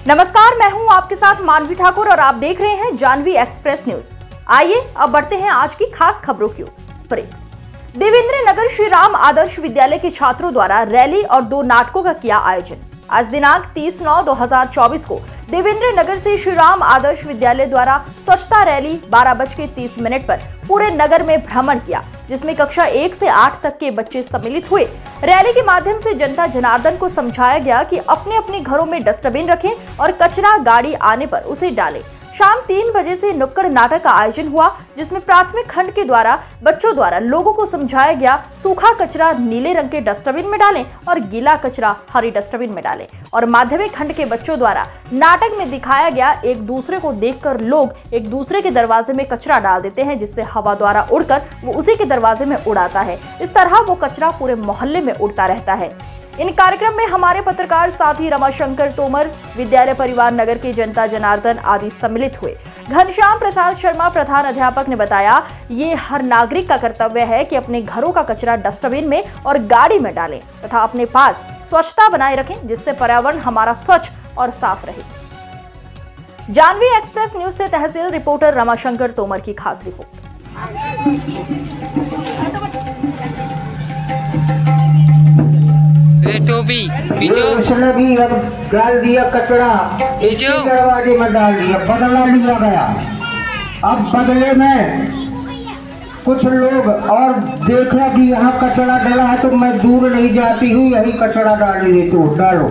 नमस्कार, मैं हूं आपके साथ मानवी ठाकुर और आप देख रहे हैं जानवी एक्सप्रेस न्यूज। आइए अब बढ़ते हैं आज की खास खबरों की ओर। देवेंद्र नगर श्री राम आदर्श विद्यालय के छात्रों द्वारा रैली और 2 नाटकों का किया आयोजन। आज दिनांक 30/9/2024 को देवेंद्र नगर से श्री राम आदर्श विद्यालय द्वारा स्वच्छता रैली 12:30 पर पूरे नगर में भ्रमण किया, जिसमें कक्षा 1 से 8 तक के बच्चे सम्मिलित हुए। रैली के माध्यम से जनता जनार्दन को समझाया गया कि अपने अपने घरों में डस्टबिन रखें और कचरा गाड़ी आने पर उसे डालें। शाम 3 बजे से नुक्कड़ नाटक का आयोजन हुआ, जिसमें प्राथमिक खंड के द्वारा बच्चों द्वारा लोगों को समझाया गया सूखा कचरा नीले रंग के डस्टबिन में डालें और गीला कचरा हरी डस्टबिन में डालें। और माध्यमिक खंड के बच्चों द्वारा नाटक में दिखाया गया एक दूसरे को देखकर लोग एक दूसरे के दरवाजे में कचरा डाल देते हैं, जिससे हवा द्वारा उड़कर वो उसी के दरवाजे में उड़ाता है। इस तरह वो कचरा पूरे मोहल्ले में उड़ता रहता है। इन कार्यक्रम में हमारे पत्रकार साथी रमाशंकर तोमर, विद्यालय परिवार नगर के जनता जनार्दन आदि सम्मिलित हुए। घनश्याम प्रसाद शर्मा प्रधान अध्यापक ने बताया, ये हर नागरिक का कर्तव्य है कि अपने घरों का कचरा डस्टबिन में और गाड़ी में डालें तथा अपने पास स्वच्छता बनाए रखें, जिससे पर्यावरण हमारा स्वच्छ और साफ रहे। जानवी एक्सप्रेस न्यूज से तहसील रिपोर्टर रमाशंकर तोमर की खास रिपोर्ट। उसने भी अब डाल दिया कचरा, दरवाजे में डाल दिया, बदला लिया गया। अब बदले में कुछ लोग और देखा कि यहाँ कचरा डाला है तो मैं दूर नहीं जाती हूँ, यही कचरा डाल दे तो डालो।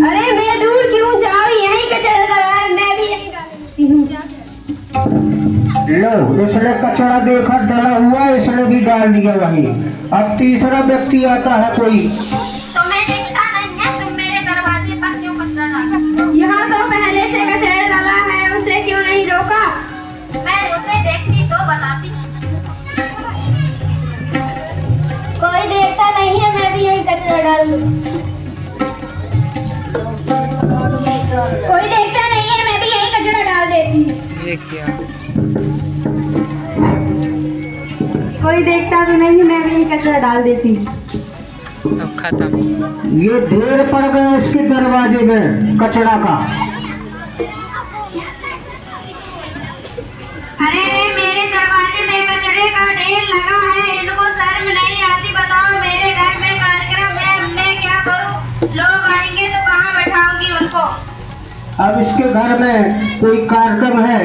अरे मैं दूर क्यों जाऊँ, यही कचरा डाला है, मैं भी यही डालती हूँ। लो, इसने कचरा देखा डाला हुआ, इसने भी डाल दिया वही। अब तीसरा व्यक्ति आता है कोई, तुम्हें दिखता नहीं है, तुम मेरे दरवाजे पर क्यों कचरा डाला? यहाँ तो पहले से कचरा डाला है, उसे क्यों नहीं रोका? मैं उसे देखती तो बताती। कोई देखता नहीं है, मैं भी यही कचरा डाल दूँ। कोई देखता नहीं है, मैं भी यही कचरा डाल देती हूँ। ये क्या? कोई देखता तो नहीं, मैं भी कचरा डाल देती। अब खत्म। ये ढेर पड़ गया इसके दरवाजे में कचरा का। अरे मेरे दरवाजे में कचरे का ढेर लगा है, इनको शर्म नहीं आती? बताओ, मेरे घर में कार्यक्रम है, मैं क्या करूं? लोग आएंगे तो कहाँ बैठाऊंगी उनको? अब इसके घर में कोई कार्यक्रम है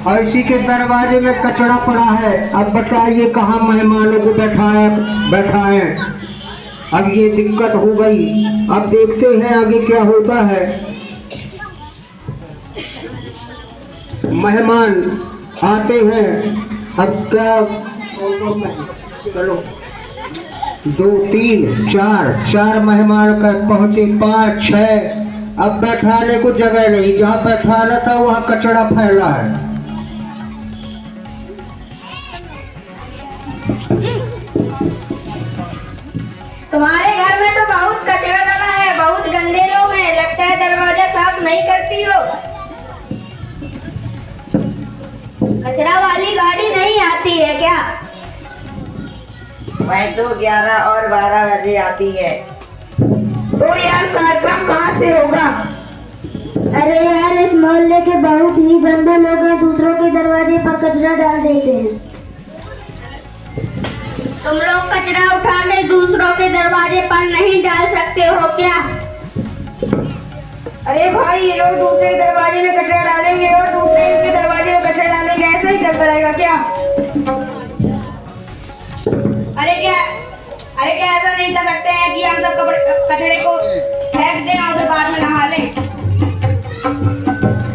और इसी के दरवाजे में कचरा पड़ा है। अब बताइए कहाँ मेहमानों को बैठाए। अब ये दिक्कत हो गई। अब देखते हैं आगे क्या होता है। मेहमान आते हैं, अब क्या? चलो 2 3 4 मेहमान का पहुंचे, 5 6। अब बैठाने को जगह नहीं, जहाँ बैठाना था वहाँ कचरा फैला है। तुम्हारे घर में तो बहुत कचरा डाला है, बहुत गंदे लोग हैं, लगता है दरवाजा साफ नहीं करती हो। कचरा वाली गाड़ी नहीं आती है क्या? वह तो 11 और 12 बजे आती है। तो यार कार्यक्रम कहाँ से होगा? अरे यार, इस मोहल्ले के बहुत ही गंदे लोग हैं, दूसरों के दरवाजे पर कचरा डाल देते हैं। तुम लोग कचरा उठाने दूसरों के दरवाजे पर नहीं डाल सकते हो क्या? अरे भाई, ये लोग दूसरे दरवाजे में कचरा डालेंगे और दूसरे के दरवाजे में कचरा डालेंगे, ऐसा ही चलता रहेगा क्या? अरे क्या ऐसा नहीं कर सकते हैं कि हम सब कचरे को फेंक दें और बाद में नहा लें?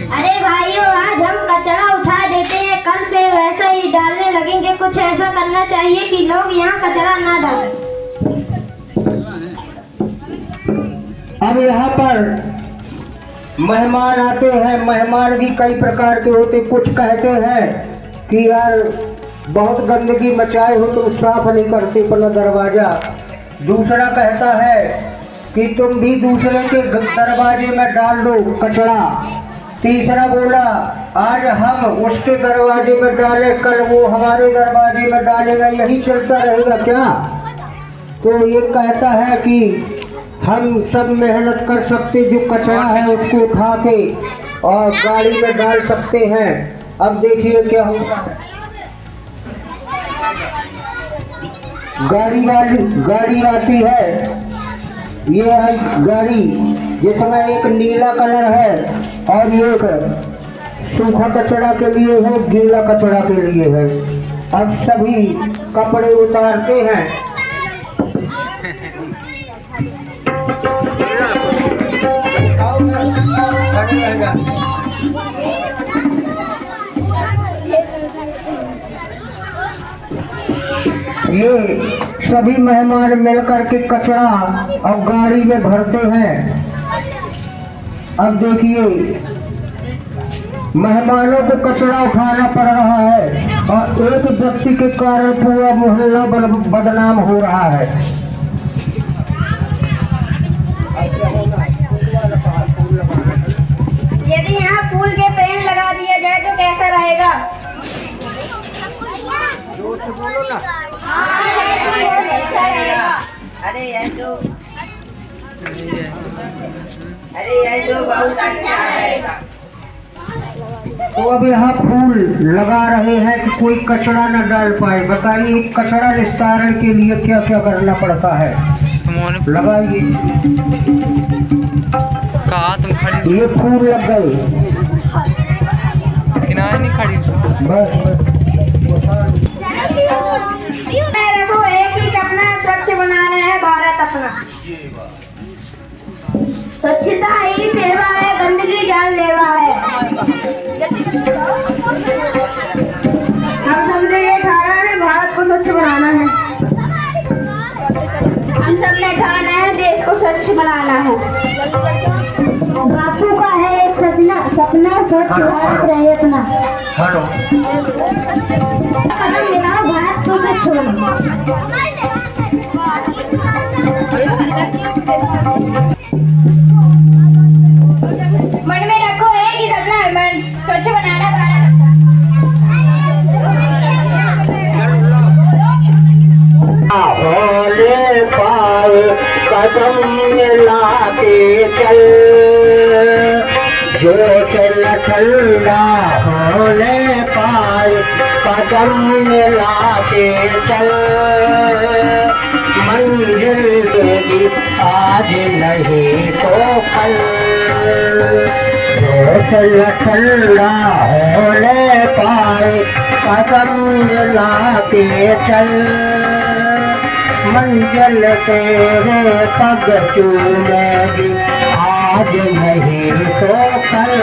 अरे भाइयों, आज हम कचरा उठा देते हैं, कल से वैसा ही डालने लगेंगे। कुछ ऐसा करना चाहिए कि लोग यहाँ कचरा ना डालें। अब यहाँ पर मेहमान आते हैं। मेहमान भी कई प्रकार के होते। कुछ कहते हैं कि यार बहुत गंदगी मचाए हो, तुम साफ नहीं करते अपना दरवाजा। दूसरा कहता है कि तुम भी दूसरे के दरवाजे में डाल दो कचरा। तीसरा बोला, आज हम उसके दरवाजे में डाले, कल वो हमारे दरवाजे में डालेगा, यही चलता रहेगा क्या? तो ये कहता है कि हम सब मेहनत कर सकते, जो कचरा है उसको उठा के और गाड़ी में डाल सकते हैं। अब देखिए क्या होगा। गाड़ी आती है, ये है गाड़ी, जिसमें एक नीला कलर है और एक सूखा कचरा के लिए है, गीला कचरा के लिए है। अब सभी कपड़े उतारते हैं। ये सभी मेहमान मिलकर के कचरा अब गाड़ी में भरते हैं। अब देखिए मेहमानों को कचरा उठाना पड़ रहा है और एक व्यक्ति के कारण पूरा मोहल्ला बदनाम हो रहा है। यदि यहाँ फूल के पेड़ लगा दिया जाए तो कैसा रहेगा? जोर से बोलो ना। अच्छा रहेगा। अरे ये तो बहुत अच्छा रहेगा। तो अब यहाँ फूल लगा रहे हैं कि कोई कचरा न डाल पाए। बताइए कचरा निस्तारण के लिए क्या क्या करना पड़ता है। लगाइए। कहा तुम खड़ी, ये फूल लग गए, किनारे नहीं खड़ी बस। मेरे को एक ही सपना, स्वच्छ बनाना है भारत अपना। स्वच्छता ही सेवा है, गंदगी जानलेवा है। हम सबने ये ठाना है भारत को स्वच्छ बनाना है। हम सबने ठाना है देश को स्वच्छ बनाना है। बापू का है एक सपना स्वच्छ भारत रहे अपना। हेलो। कदम मिलाओ भारत को स्वच्छ बनाओ। मन में रखो एक ही सपना है, स्वच्छ बनाना भारत। होले पाए कदम मिला के चल, जो चल ठंडा होले पाए कदम मिला के चल। मंजिल तेरी आज नहीं तो कल, जो चल ठंडा होले पाए कदम मिला के चल। मंजिल तेरे पग चूमेगी आज नहीं तो कल।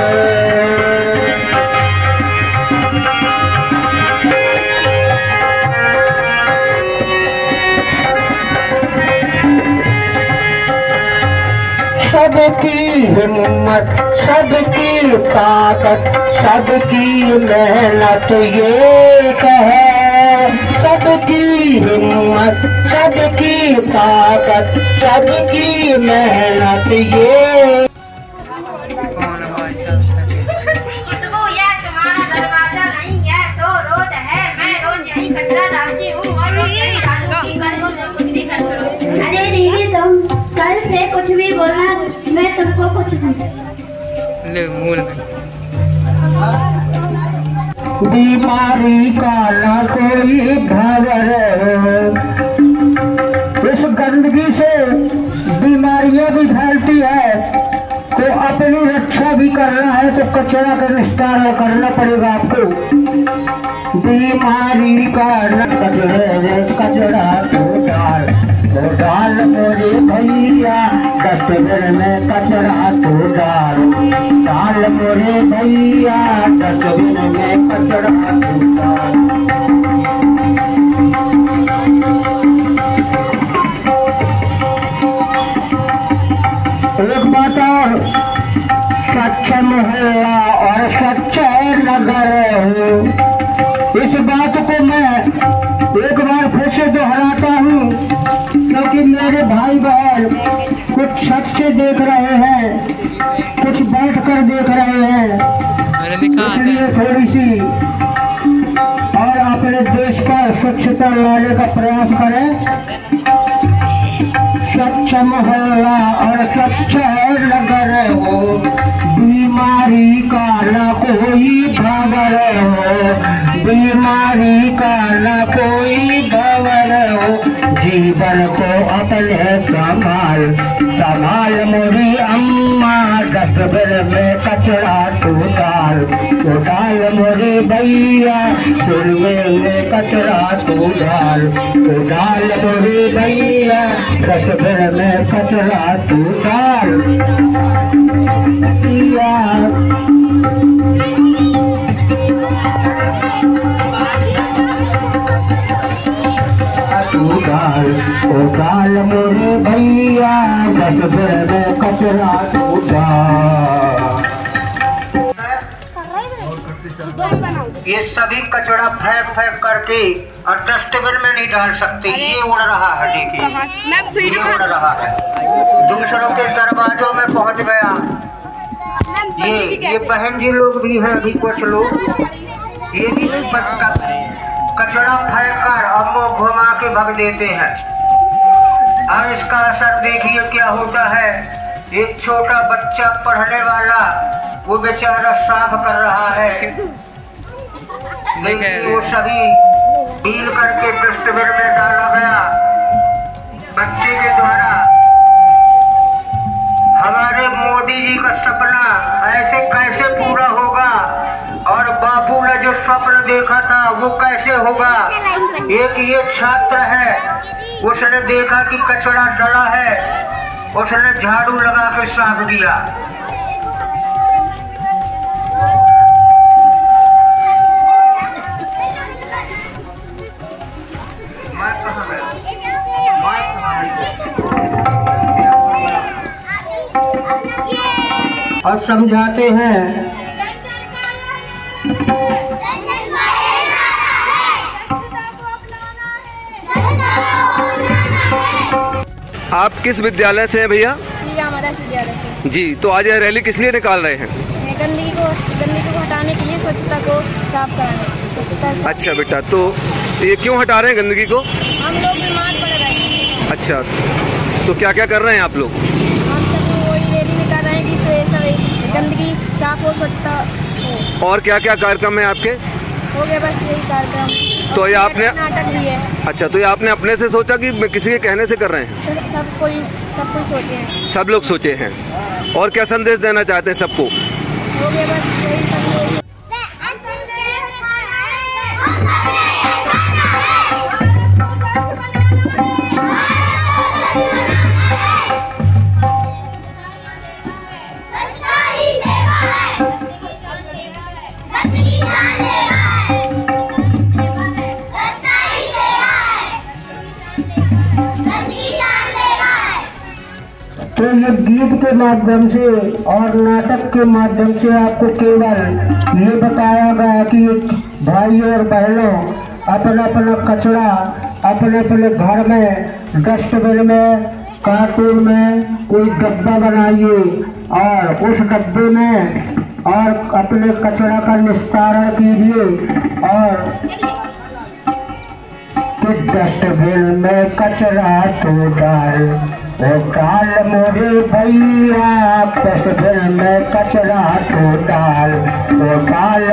सबकी हिम्मत, सबकी ताकत, सबकी मेहनत ये कहे। सबकी हिम्मत, सबकी ताकत, सबकी मेहनत ये। खुशबू यह तुम्हारा दरवाजा नहीं है तो रोड है। मैं रोज यही कचरा डालती हूँ और रोज यही डालूंगी। कर लो जो कुछ भी कर लो। अरे दीदी तुम कल से कुछ भी बोलना, मैं तुमको कुछ ले मूल में। बीमारी का ना कोई खबर, इस गंदगी से बीमारियां भी फैलती है। तो अपनी रक्षा भी करना है तो कचरा का निस्तारण करना पड़ेगा आपको। बीमारी का न कचरा तो डाल मेरे भैया, डस्टबिन में कचरा तो डाल मेरे भैया, डस्टबिन में कचरा तो डाल। एक बात और, स्वच्छ मोहल्ला और स्वच्छ नगर, इस बात को मैं एक बार फिर से दोहराता हूँ क्योंकि मेरे भाई बहन कुछ छत से देख रहे हैं, कुछ बैठ कर देख रहे हैं, इसलिए थोड़ी सी और अपने देश पर स्वच्छता लाने का प्रयास करें। स्वच्छ मोहल्ला और स्वच्छ नगर हो, बीमारी का न कोई खबर हो, बीमारी का न कोई खबर हो, जीवन को अपने संभाल मोरी अम्मा, डस्टबिन में कचरा तू डाल मोरी भैया, चूल्हे में कचरा तू डाल मोरी भैया, डस्टबिन में कचरा तू डाल। डाल मोरे भैया, डस्टबिन में कचरा तू डाल। ये सभी कचरा फेंक करके और डस्टबिन में नहीं डाल सकते। ये उड़ रहा है, देखिए ये उड़ रहा है, दूसरों के दरवाजों में पहुंच गया। ये बहन जी लोग भी हैं, अभी कुछ लोग ये भी कचरा फेंक कर और मुंह घुमा के भग देते हैं। और इसका असर देखिए क्या होता है। एक छोटा बच्चा पढ़ने वाला वो बेचारा साफ कर रहा है, देखिए वो सभी डील करके डस्टबिन में डाला गया बच्चे के द्वारा। हमारे मोदी जी का सपना ऐसे कैसे पूरा होगा, और बापू ने जो स्वप्न देखा था वो कैसे होगा। एक ये छात्र है, उसने देखा कि कचरा डला है, उसने झाड़ू लगा के साफ किया। और समझाते हैं आप किस विद्यालय से हैं भैया? श्री राम आदर्श विद्यालय से। जी, तो आज यह रैली किस लिए निकाल रहे हैं? गंदगी को हटाने के लिए, स्वच्छता को साफ कराने। अच्छा बेटा, तो ये क्यों हटा रहे हैं गंदगी को? हम लोग बीमार पड़ रहे हैं। अच्छा, तो क्या क्या कर रहे हैं आप लोग? हम सब वही रैली में कर रहे हैं कि गंदगी साफ हो, स्वच्छता हो। और क्या क्या कार्यक्रम है आपके? हो गया बस यही कार्यक्रम। तो ये आपने नाटक भी है। अच्छा, तो ये आपने अपने से सोचा कि किसी के कहने से कर रहे हैं? सब कोई सोचे हैं। सब लोग सोचे हैं। और क्या संदेश देना चाहते हैं सबको? हो गया बस यही संदेश। तो ये गीत के माध्यम से और नाटक के माध्यम से आपको केवल ये बताया गया कि भाई और बहनों, अपना अपना कचरा अपने अपने घर में डस्टबिन में, कार्टून में कोई डब्बा बनाइए और उस डब्बे में और अपने कचरा का निस्तारण कीजिए। और कि डस्टबिन में कचरा तो डाल मोरे भैया, डस्टबिन में कचरा तो डाल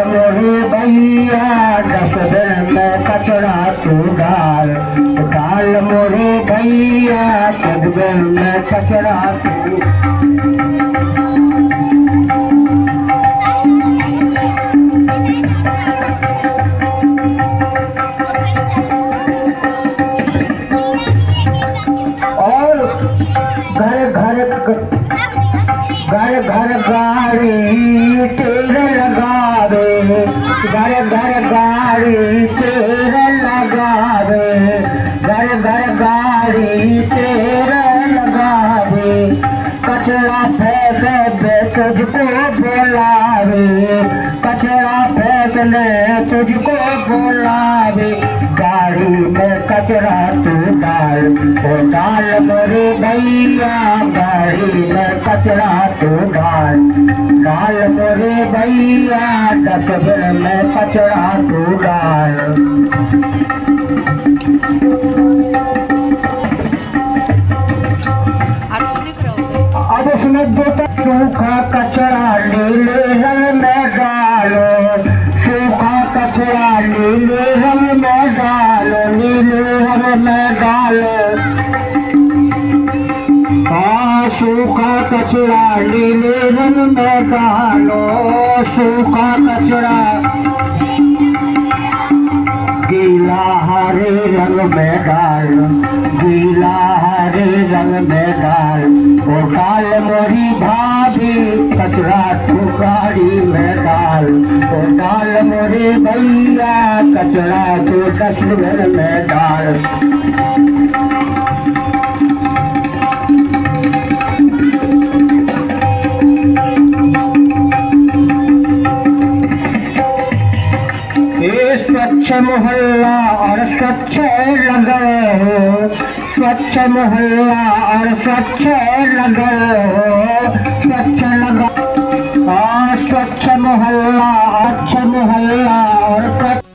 मोरे भैया, डस्टबिन में कचरा तो डाल मोरे भैया, डस्टबिन में कचरा तो। घर घर गाड़ी तेल लगावे, घर घर गाड़ी तेल लगावे, घर घर गाड़ी तेल लगावे, कचरा फेंकने तुझको बुलावे, कचरा फेंकने तुझको बुलावे, गाड़ी में कचरा तू डाल मोरे भैया, गाड़ी में कचरा तू डाल मोरे भैया, डस्टबिन में कचरा तू डाल। सूखा कचरा नीले रंग में डालो, सूखा कचरा नीले रंग में डालो, नीले रंग में डालो। सूखा कचरा नीले रंग में डालो, सूखा कचरा गीला हरे रंग में डालो, गीला हरे रंग में डाल। ओ डाल मोरी भाभी कचरा तू गाड़ी में डाल, ओ डाल मोरे भैया कचरा तू डस्टबिन में डाल। स्वच्छ मोहल्ला और स्वच्छ लगाओ, स्वच्छ मोहल्ला और स्वच्छ लगाओ, स्वच्छ लगाओ। स्वच्छ मोहल्ला, अच्छा मोहल्ला